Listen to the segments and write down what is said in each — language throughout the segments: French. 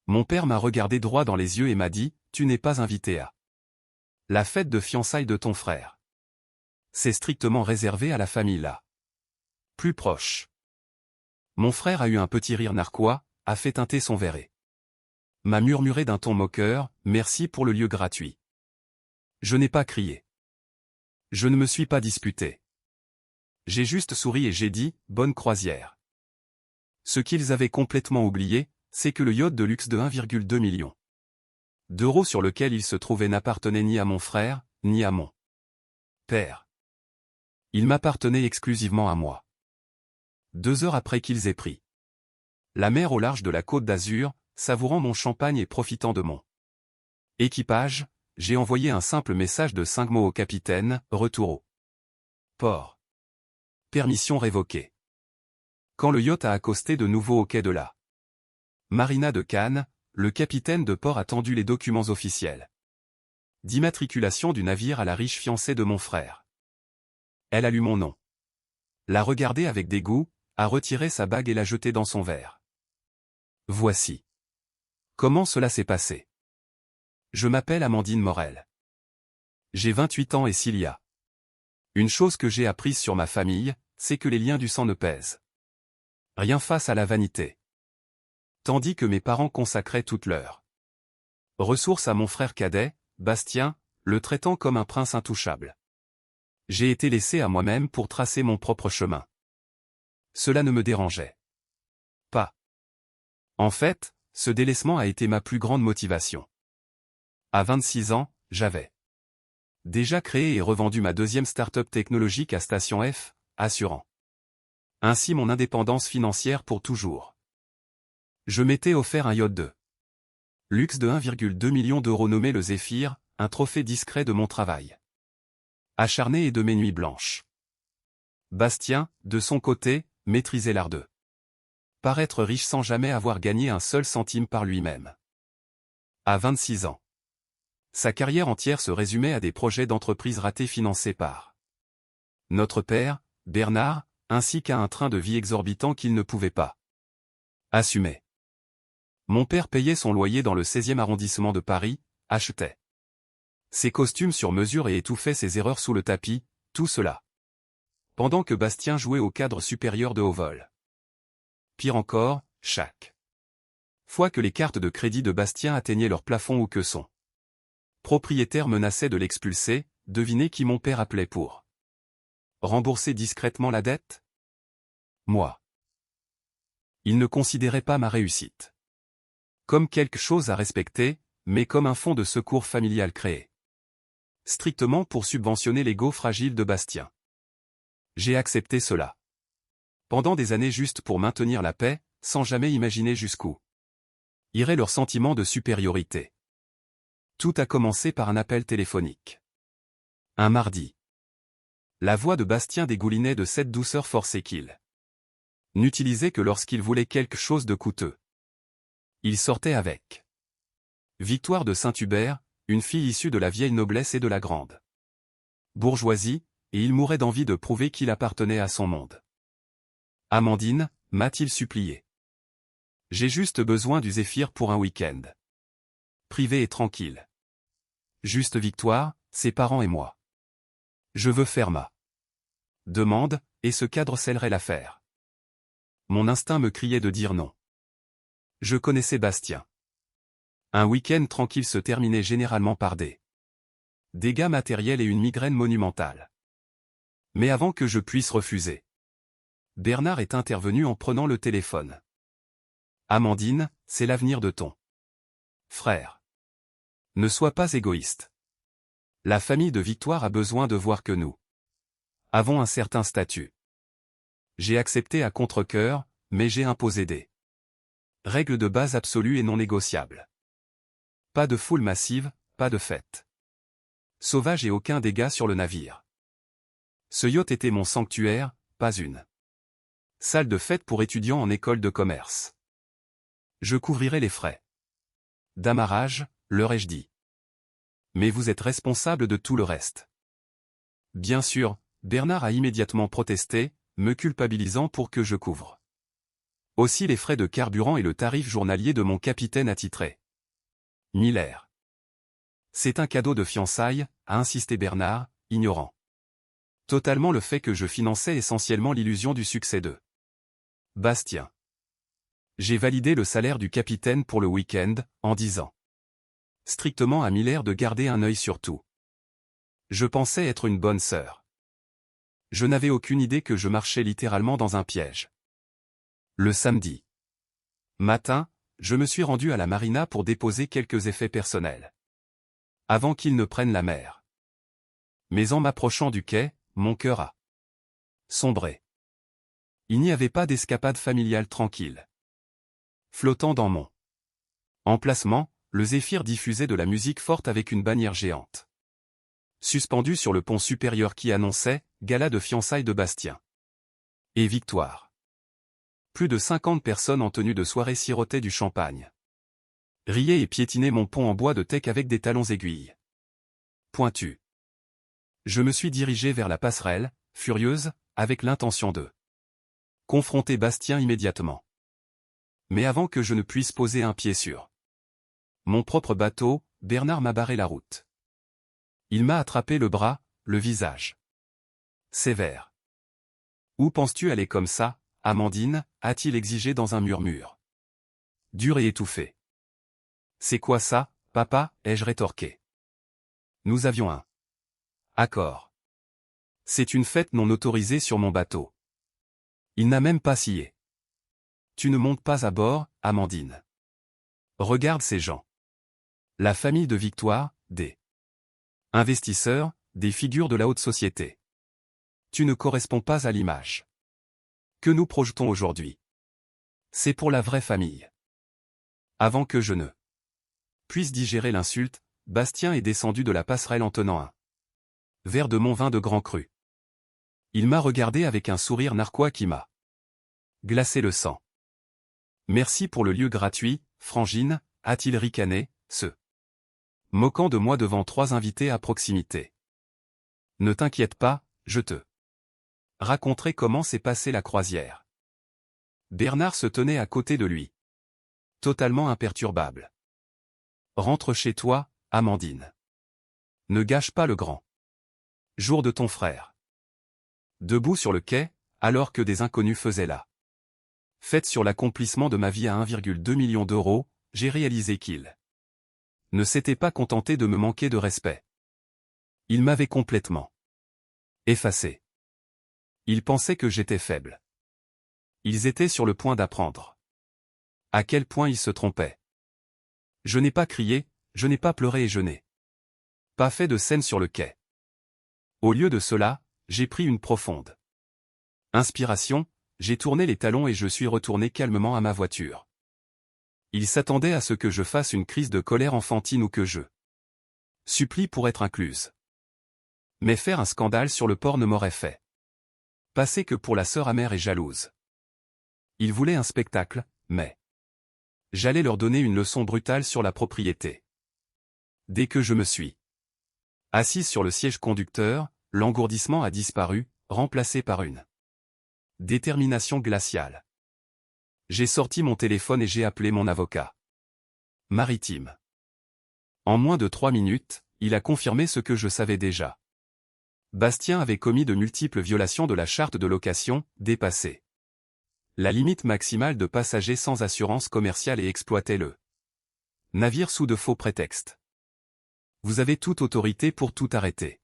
Mon père m'a regardé droit dans les yeux et m'a dit, tu n'es pas invité à la fête de fiançailles de ton frère. C'est strictement réservé à la famille là. Plus proche. Mon frère a eu un petit rire narquois, a fait teinter son verre. M'a murmuré d'un ton moqueur, merci pour le lieu gratuit. Je n'ai pas crié. Je ne me suis pas disputé. J'ai juste souri et j'ai dit, bonne croisière. Ce qu'ils avaient complètement oublié, c'est que le yacht de luxe de 1,2 million d'euros sur lequel il se trouvait n'appartenait ni à mon frère, ni à mon père. Il m'appartenait exclusivement à moi. 2 heures après qu'ils aient pris la mer au large de la Côte d'Azur, savourant mon champagne et profitant de mon équipage, j'ai envoyé un simple message de 5 mots au capitaine, retour au port. Permission révoquée. Quand le yacht a accosté de nouveau au quai de la marina de Cannes, le capitaine de port a tendu les documents officiels d'immatriculation du navire à la riche fiancée de mon frère. Elle a lu mon nom, l'a regardé avec dégoût, a retiré sa bague et l'a jetée dans son verre. Voici comment cela s'est passé. Je m'appelle Amandine Morel. J'ai 28 ans et s'il y a une chose que j'ai apprise sur ma famille, c'est que les liens du sang ne pèsent rien face à la vanité. Tandis que mes parents consacraient toutes leurs ressources à mon frère cadet, Bastien, le traitant comme un prince intouchable. J'ai été laissé à moi-même pour tracer mon propre chemin. Cela ne me dérangeait pas. En fait, ce délaissement a été ma plus grande motivation. À 26 ans, j'avais déjà créé et revendu ma deuxième start-up technologique à Station F, assurant ainsi mon indépendance financière pour toujours. Je m'étais offert un yacht de luxe de 1,2 million d'euros nommé le Zéphyr, un trophée discret de mon travail acharné et de mes nuits blanches. Bastien, de son côté, maîtrisait l'art de paraître riche sans jamais avoir gagné un seul centime par lui-même. À 26 ans, sa carrière entière se résumait à des projets d'entreprise ratés financés par notre père, Bernard, ainsi qu'à un train de vie exorbitant qu'il ne pouvait pas assumer. Mon père payait son loyer dans le 16e arrondissement de Paris, achetait ses costumes sur mesure et étouffait ses erreurs sous le tapis, tout cela pendant que Bastien jouait au cadre supérieur de haut vol. Pire encore, chaque fois que les cartes de crédit de Bastien atteignaient leur plafond ou que son propriétaire menaçait de l'expulser, devinez qui mon père appelait pour rembourser discrètement la dette? Moi. Il ne considérait pas ma réussite comme quelque chose à respecter, mais comme un fonds de secours familial créé strictement pour subventionner l'ego fragile de Bastien. J'ai accepté cela pendant des années juste pour maintenir la paix, sans jamais imaginer jusqu'où irait leur sentiment de supériorité. Tout a commencé par un appel téléphonique. Un mardi. La voix de Bastien dégoulinait de cette douceur forcée qu'il n'utilisait que lorsqu'il voulait quelque chose de coûteux. Il sortait avec Victoire de Saint-Hubert, une fille issue de la vieille noblesse et de la grande bourgeoisie, et il mourait d'envie de prouver qu'il appartenait à son monde. Amandine, m'a-t-il supplié. J'ai juste besoin du Zéphyr pour un week-end privé et tranquille. Juste Victoire, ses parents et moi. Je veux faire ma demande, et ce cadre scellerait l'affaire. Mon instinct me criait de dire non. Je connaissais Bastien. Un week-end tranquille se terminait généralement par des dégâts matériels et une migraine monumentale. Mais avant que je puisse refuser, Bernard est intervenu en prenant le téléphone. Amandine, c'est l'avenir de ton frère. Ne sois pas égoïste. La famille de Victoire a besoin de voir que nous avons un certain statut. J'ai accepté à contre-cœur, mais j'ai imposé des règles de base absolues et non négociables. Pas de foule massive, pas de fête sauvage et aucun dégât sur le navire. Ce yacht était mon sanctuaire, pas une salle de fête pour étudiants en école de commerce. Je couvrirai les frais d'amarrage, leur ai-je dit. Mais vous êtes responsable de tout le reste. Bien sûr, Bernard a immédiatement protesté, me culpabilisant pour que je couvre Aussi les frais de carburant et le tarif journalier de mon capitaine attitré. Miller. C'est un cadeau de fiançailles, a insisté Bernard, ignorant totalement le fait que je finançais essentiellement l'illusion du succès de Bastien. J'ai validé le salaire du capitaine pour le week-end, en disant strictement à Miller de garder un œil sur tout. Je pensais être une bonne sœur. Je n'avais aucune idée que je marchais littéralement dans un piège. Le samedi matin, je me suis rendu à la marina pour déposer quelques effets personnels. Avant qu'ils ne prennent la mer. Mais en m'approchant du quai, mon cœur a sombré. Il n'y avait pas d'escapade familiale tranquille. Flottant dans mon emplacement, le Zéphyr diffusait de la musique forte avec une bannière géante. Suspendue sur le pont supérieur qui annonçait « Gala de fiançailles de Bastien ». Et victoire. Plus de 50 personnes en tenue de soirée sirotaient du champagne. Riaient et piétinaient mon pont en bois de teck avec des talons aiguilles pointus. Je me suis dirigé vers la passerelle, furieuse, avec l'intention de confronter Bastien immédiatement. Mais avant que je ne puisse poser un pied sur mon propre bateau, Bernard m'a barré la route. Il m'a attrapé le bras, le visage sévère. « Où penses-tu aller comme ça, Amandine ?» a-t-il exigé dans un murmure dur et étouffé. « C'est quoi ça, papa ?» ai-je rétorqué. Nous avions un accord. C'est une fête non autorisée sur mon bateau. Il n'a même pas scié. Tu ne montes pas à bord, Amandine. Regarde ces gens. La famille de Victoire, des investisseurs, des figures de la haute société. Tu ne corresponds pas à l'image que nous projetons aujourd'hui. C'est pour la vraie famille. Avant que je ne puisse digérer l'insulte, Bastien est descendu de la passerelle en tenant un verre de mon vin de grand cru. Il m'a regardé avec un sourire narquois qui m'a glacé le sang. Merci pour le lieu gratuit, Frangine, a-t-il ricané, se moquant de moi devant 3 invités à proximité. Ne t'inquiète pas, je te raconterai comment s'est passée la croisière. Bernard se tenait à côté de lui. Totalement imperturbable. Rentre chez toi, Amandine. Ne gâche pas le grand jour de ton frère. Debout sur le quai, alors que des inconnus faisaient la fête sur l'accomplissement de ma vie à 1,2 million d'euros, j'ai réalisé qu'il ne s'était pas contenté de me manquer de respect. Il m'avait complètement effacé. Ils pensaient que j'étais faible. Ils étaient sur le point d'apprendre à quel point ils se trompaient. Je n'ai pas crié, je n'ai pas pleuré et je n'ai pas fait de scène sur le quai. Au lieu de cela, j'ai pris une profonde inspiration, j'ai tourné les talons et je suis retourné calmement à ma voiture. Ils s'attendaient à ce que je fasse une crise de colère enfantine ou que je supplie pour être incluse. Mais faire un scandale sur le port ne m'aurait fait passer que pour la sœur amère et jalouse. Ils voulaient un spectacle, mais j'allais leur donner une leçon brutale sur la propriété. Dès que je me suis assise sur le siège conducteur, l'engourdissement a disparu, remplacé par une détermination glaciale. J'ai sorti mon téléphone et j'ai appelé mon avocat maritime. En moins de 3 minutes, il a confirmé ce que je savais déjà. Bastien avait commis de multiples violations de la charte de location, dépassé la limite maximale de passagers sans assurance commerciale et exploitait le navire sous de faux prétextes. Vous avez toute autorité pour tout arrêter.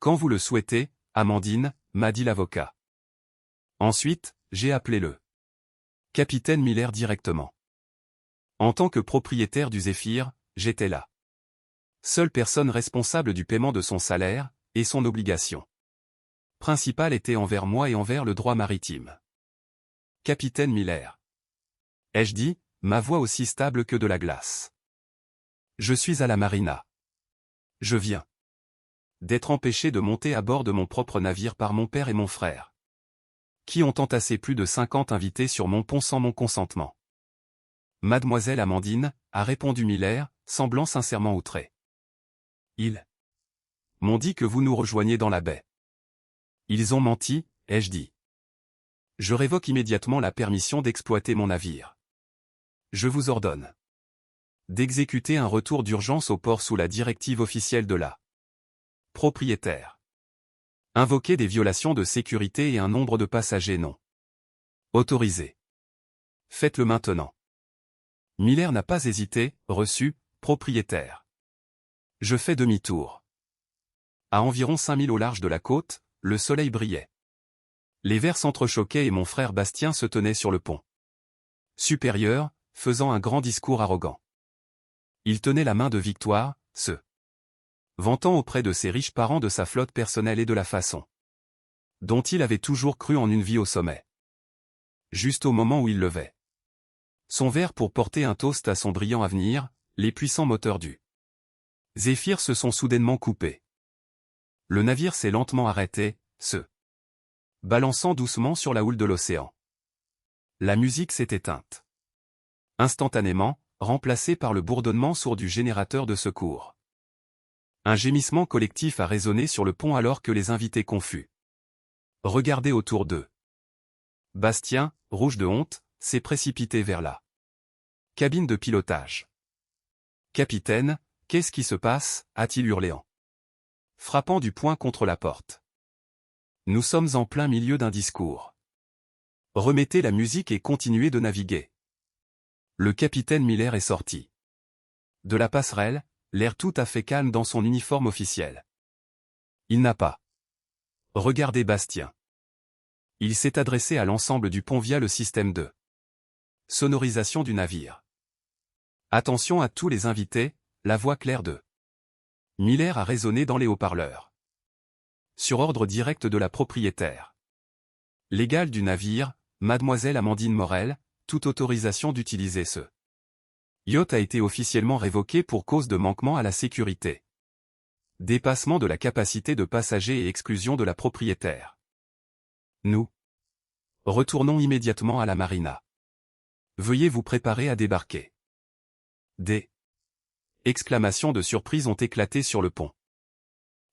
Quand vous le souhaitez, Amandine, m'a dit l'avocat. Ensuite, j'ai appelé le capitaine Miller directement. En tant que propriétaire du Zéphyr, j'étais la seule personne responsable du paiement de son salaire, et son obligation principale était envers moi et envers le droit maritime. Capitaine Miller. Ai-je dit, ma voix aussi stable que de la glace. Je suis à la marina. Je viens d'être empêché de monter à bord de mon propre navire par mon père et mon frère, qui ont entassé plus de 50 invités sur mon pont sans mon consentement. Mademoiselle Amandine, a répondu Miller, semblant sincèrement outré. Ils m'ont dit que vous nous rejoigniez dans la baie. Ils ont menti, ai-je dit. Je révoque immédiatement la permission d'exploiter mon navire. Je vous ordonne d'exécuter un retour d'urgence au port sous la directive officielle de la propriétaire. Invoquer des violations de sécurité et un nombre de passagers non autorisés. Faites-le maintenant. Miller n'a pas hésité, reçu, propriétaire. Je fais demi-tour. À environ 5000 au large de la côte, le soleil brillait. Les verres s'entrechoquaient et mon frère Bastien se tenait sur le pont supérieur, faisant un grand discours arrogant. Il tenait la main de Victoire, se vantant auprès de ses riches parents de sa flotte personnelle et de la façon dont il avait toujours cru en une vie au sommet. Juste au moment où il levait son verre pour porter un toast à son brillant avenir, les puissants moteurs du Zéphyr se sont soudainement coupés. Le navire s'est lentement arrêté, se balançant doucement sur la houle de l'océan. La musique s'est éteinte. Instantanément, remplacée par le bourdonnement sourd du générateur de secours. Un gémissement collectif a résonné sur le pont alors que les invités confus regardaient autour d'eux. Bastien, rouge de honte, s'est précipité vers la cabine de pilotage. « Capitaine, qu'est-ce qui se passe » a-t-il hurlé en frappant du poing contre la porte. Nous sommes en plein milieu d'un discours. Remettez la musique et continuez de naviguer. Le capitaine Miller est sorti de la passerelle, l'air tout à fait calme dans son uniforme officiel. Il n'a pas regardé Bastien. Il s'est adressé à l'ensemble du pont via le système de sonorisation du navire. Attention à tous les invités, la voix claire de Miller a résonné dans les haut-parleurs. Sur ordre direct de la propriétaire légale du navire, Mademoiselle Amandine Morel, toute autorisation d'utiliser ce yacht a été officiellement révoquée pour cause de manquement à la sécurité. Dépassement de la capacité de passagers et exclusion de la propriétaire. Nous retournons immédiatement à la marina. Veuillez vous préparer à débarquer. Des exclamations de surprise ont éclaté sur le pont.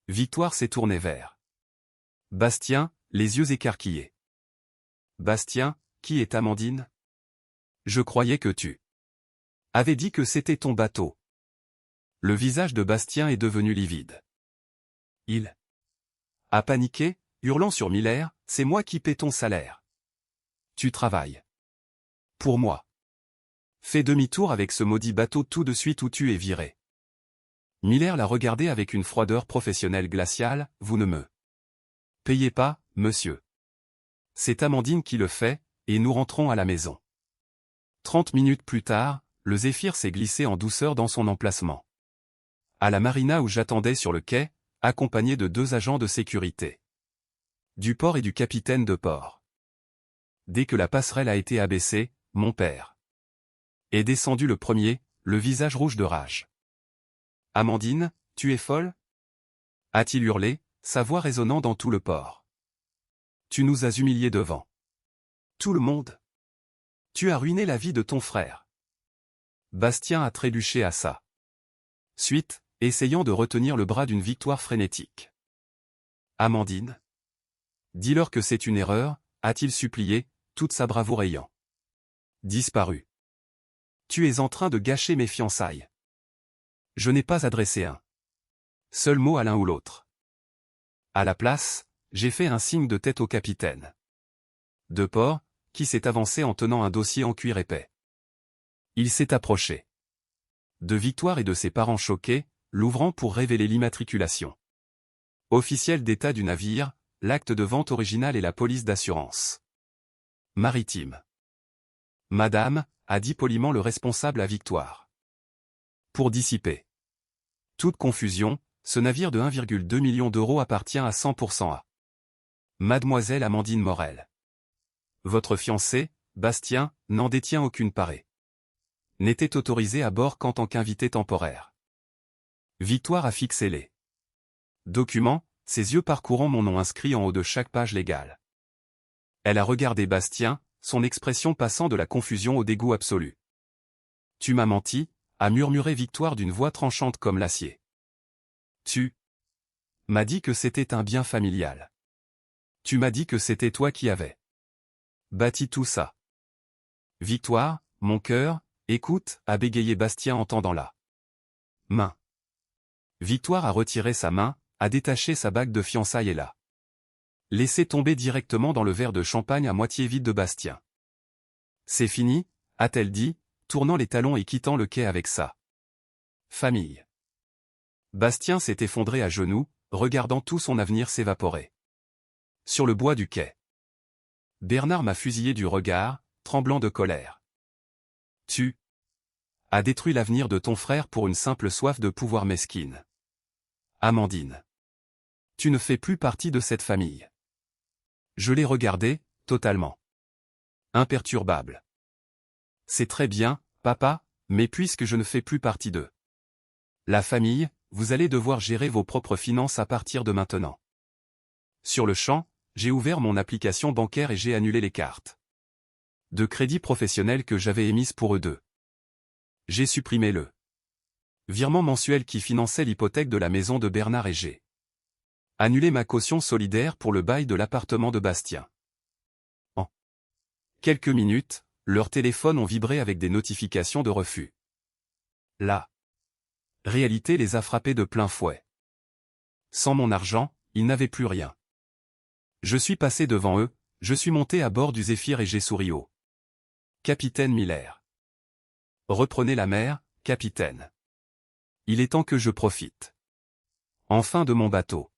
Victoire s'est tournée vers Bastien, les yeux écarquillés. Bastien, qui est Amandine ? Je croyais que tu avais dit que c'était ton bateau. Le visage de Bastien est devenu livide. Il a paniqué, hurlant sur Miller, « C'est moi qui paie ton salaire. Tu travailles pour moi. Fais demi-tour avec ce maudit bateau tout de suite ou tu es viré. » Miller l'a regardé avec une froideur professionnelle glaciale, « Vous ne me payez pas, monsieur. C'est Amandine qui le fait, et nous rentrons à la maison. » 30 minutes plus tard, le Zéphyr s'est glissé en douceur dans son emplacement. À la marina où j'attendais sur le quai, accompagné de 2 agents de sécurité. Du port et du capitaine de port. Dès que la passerelle a été abaissée, mon père est descendu le premier, le visage rouge de rage. « Amandine, tu es folle » a-t-il hurlé, sa voix résonnant dans tout le port. « Tu nous as humiliés devant tout le monde. Tu as ruiné la vie de ton frère. » Bastien a trébuché à sa suite, essayant de retenir le bras d'une Victoire frénétique. « Amandine, dis-leur que c'est une erreur, » a-t-il supplié, toute sa bravoure ayant disparu. « Tu es en train de gâcher mes fiançailles. » Je n'ai pas adressé un seul mot à l'un ou l'autre. À la place, j'ai fait un signe de tête au capitaine de port, qui s'est avancé en tenant un dossier en cuir épais. Il s'est approché de Victoire et de ses parents choqués, l'ouvrant pour révéler l'immatriculation officielle d'état du navire, l'acte de vente original et la police d'assurance maritime. « Madame » a dit poliment le responsable à Victoire. Pour dissiper toute confusion, ce navire de 1,2 million d'euros appartient à 100% à Mademoiselle Amandine Morel. Votre fiancé, Bastien, n'en détient aucune parée. N'était autorisé à bord qu'en tant qu'invité temporaire. Victoire a fixé les documents, ses yeux parcourant mon nom inscrit en haut de chaque page légale. Elle a regardé Bastien, son expression passant de la confusion au dégoût absolu. « Tu m'as menti » a murmuré Victoire d'une voix tranchante comme l'acier. « Tu m'as dit que c'était un bien familial. Tu m'as dit que c'était toi qui avais bâtit tout ça. Victoire, mon cœur, écoute, a bégayé Bastien en tendant la main. Victoire a retiré sa main, a détaché sa bague de fiançailles et l'a laissé tomber directement dans le verre de champagne à moitié vide de Bastien. C'est fini, a-t-elle dit, tournant les talons et quittant le quai avec sa famille. Bastien s'est effondré à genoux, regardant tout son avenir s'évaporer. Sur le bois du quai. Bernard m'a fusillé du regard, tremblant de colère. Tu as détruit l'avenir de ton frère pour une simple soif de pouvoir mesquine. Amandine. Tu ne fais plus partie de cette famille. Je l'ai regardé, totalement imperturbable. C'est très bien, papa, mais puisque je ne fais plus partie de la famille, vous allez devoir gérer vos propres finances à partir de maintenant. Sur le champ, j'ai ouvert mon application bancaire et j'ai annulé les cartes de crédit professionnel que j'avais émises pour eux deux. J'ai supprimé le virement mensuel qui finançait l'hypothèque de la maison de Bernard et j'ai annulé ma caution solidaire pour le bail de l'appartement de Bastien. En quelques minutes, leurs téléphones ont vibré avec des notifications de refus. La réalité les a frappés de plein fouet. Sans mon argent, ils n'avaient plus rien. Je suis passé devant eux, je suis monté à bord du Zéphyr et j'ai souri au capitaine Miller. Reprenez la mer, capitaine. Il est temps que je profite enfin de mon bateau.